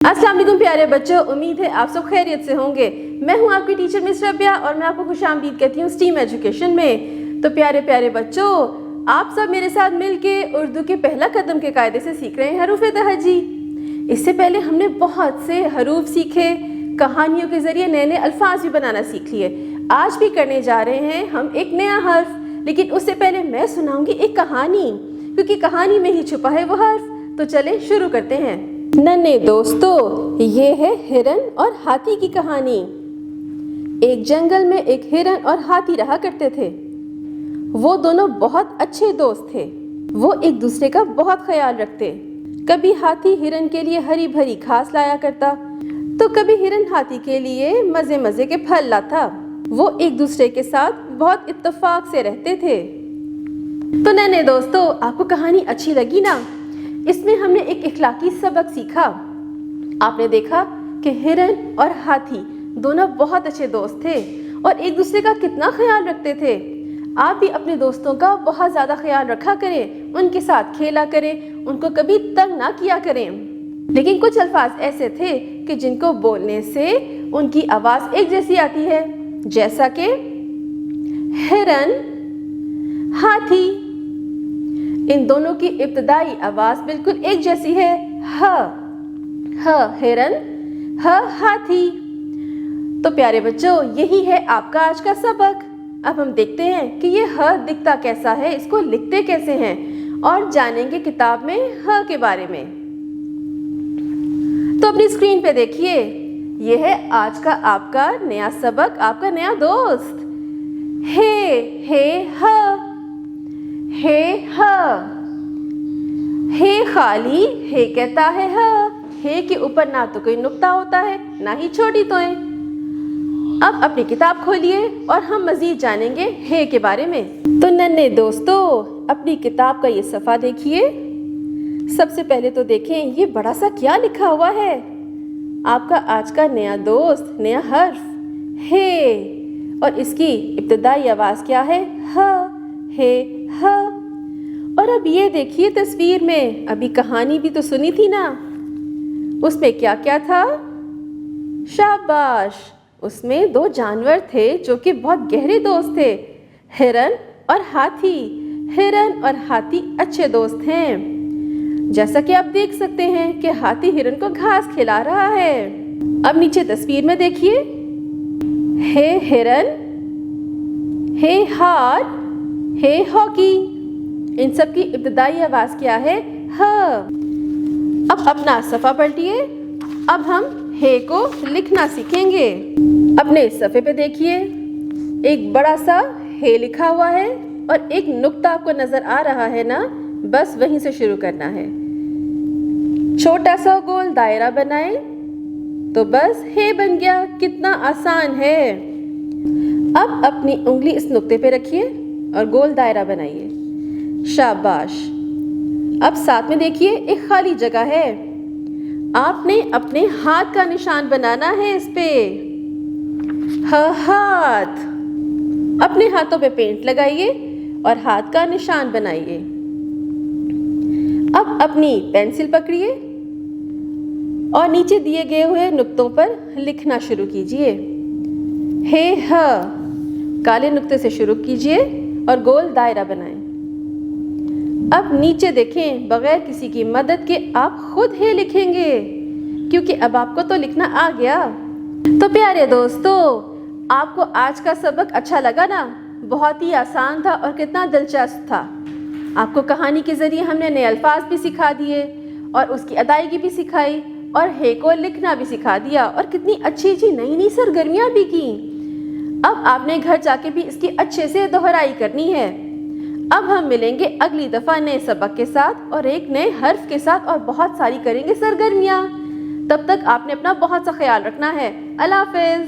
अस्सलाम वालेकुम प्यारे बच्चों, उम्मीद है आप सब खैरियत से होंगे। मैं हूं आपकी टीचर मिस रबिया और मैं आपको खुशामदीद कहती हूं स्टीम एजुकेशन में। तो प्यारे प्यारे बच्चों, आप सब मेरे साथ मिलके उर्दू के पहला कदम के कायदे से सीख रहे हैं हरूफ तहजी। इससे पहले हमने बहुत से हरूफ सीखे, कहानियों के जरिए नए नए अल्फाज भी बनाना सीख लिए। आज भी करने जा रहे हैं हम एक नया हर्फ, लेकिन उससे पहले मैं सुनाऊंगी एक कहानी, क्योंकि कहानी में ही छुपा है वो हर्फ। तो चले शुरू करते हैं। नन्हे दोस्तों, ये है हिरन और हाथी की कहानी। एक जंगल में एक हिरन और हाथी रहा करते थे। वो दोनों बहुत अच्छे दोस्त थे। वो एक दूसरे का बहुत ख्याल रखते। कभी हाथी हिरन के लिए हरी भरी घास लाया करता, तो कभी हिरन हाथी के लिए मजे मजे के फल लाता। वो एक दूसरे के साथ बहुत इत्तेफाक से रहते थे। तो नन्हे दोस्तों, आपको कहानी अच्छी लगी ना? इसमें हमने एक इखलाकी सबक सीखा। आपने देखा कि हिरन और हाथी दोनों बहुत अच्छे दोस्त थे और एक दूसरे का कितना ख्याल रखते थे। आप भी अपने दोस्तों का बहुत ज़्यादा ख्याल रखा करें, उनके साथ खेला करें, उनको कभी तंग ना किया करें। लेकिन कुछ अल्फाज ऐसे थे कि जिनको बोलने से उनकी आवाज़ एक जैसी आती है, जैसा कि हिरन, हाथी। इन दोनों की इब्तदाई आवाज़ बिल्कुल एक जैसी है, ह हिरन, ह हाथी। तो प्यारे बच्चों, यही है आपका आज का सबक। अब हम देखते हैं कि ये ह दिखता कैसा है, इसको लिखते कैसे हैं, और जानेंगे किताब में ह के बारे में। तो अपनी स्क्रीन पे देखिए, ये है आज का आपका नया सबक, आपका नया दोस्त। हे ह, हे खाली हे कहता है ह। हे के ऊपर ना तो कोई नुक्ता होता है, ना ही छोटी तोएं। अब अपनी किताब खोलिए और हम मजीद जानेंगे हे के बारे में। तो नन्हे दोस्तों, अपनी किताब का ये सफ़ा देखिए। सबसे पहले तो देखें ये बड़ा सा क्या लिखा हुआ है। आपका आज का नया दोस्त, नया हर्फ हे, और इसकी इब्तिदाई आवाज़ क्या है? ह। और अब ये देखिए तस्वीर में, अभी कहानी भी तो सुनी थी ना, उसमें क्या क्या था? शाबाश, उसमें दो जानवर थे जो कि बहुत गहरे दोस्त थे, हिरन और हाथी। हिरन और हाथी अच्छे दोस्त हैं। जैसा कि आप देख सकते हैं कि हाथी हिरन को घास खिला रहा है। अब नीचे तस्वीर में देखिए, हे हिरन, हे हाथ, हे हॉकी। इन सब की इब्तिदाई आवाज़ क्या है? ह। अब अपना सफ़ा पलटिए। अब हम हे को लिखना सीखेंगे। अपने सफ़े पे देखिए, एक बड़ा सा हे लिखा हुआ है और एक नुक्ता आपको नज़र आ रहा है ना, बस वहीं से शुरू करना है। छोटा सा गोल दायरा बनाएं तो बस हे बन गया। कितना आसान है। अब अपनी उंगली इस नुक्ते पे रखिए और गोल दायरा बनाइए। शाबाश। अब साथ में देखिए एक खाली जगह है। आपने अपने हाथ का निशान बनाना है इस पे। हाथ। अपने हाथों पे पेंट लगाइए और हाथ का निशान बनाइए। अब अपनी पेंसिल पकड़िए और नीचे दिए गए हुए नुक्तों पर लिखना शुरू कीजिए। हे ह, काले नुक्ते से शुरू कीजिए और गोल दायरा बनाएं। अब नीचे देखें, बगैर किसी की मदद के आप खुद हे लिखेंगे, क्योंकि अब आपको तो लिखना आ गया। तो प्यारे दोस्तों, आपको आज का सबक अच्छा लगा ना? बहुत ही आसान था और कितना दिलचस्प था। आपको कहानी के जरिए हमने नए अल्फाज भी सिखा दिए और उसकी अदायगी भी सिखाई और हे को लिखना भी सिखा दिया, और कितनी अच्छी अच्छी नई नई सरगर्मियाँ भी की। अब आपने घर जाके भी इसकी अच्छे से दोहराई करनी है। अब हम मिलेंगे अगली दफ़ा नए सबक के साथ और एक नए हर्फ के साथ, और बहुत सारी करेंगे सरगर्मियाँ। तब तक आपने अपना बहुत सा ख्याल रखना है। अल्लाह हाफ़िज़।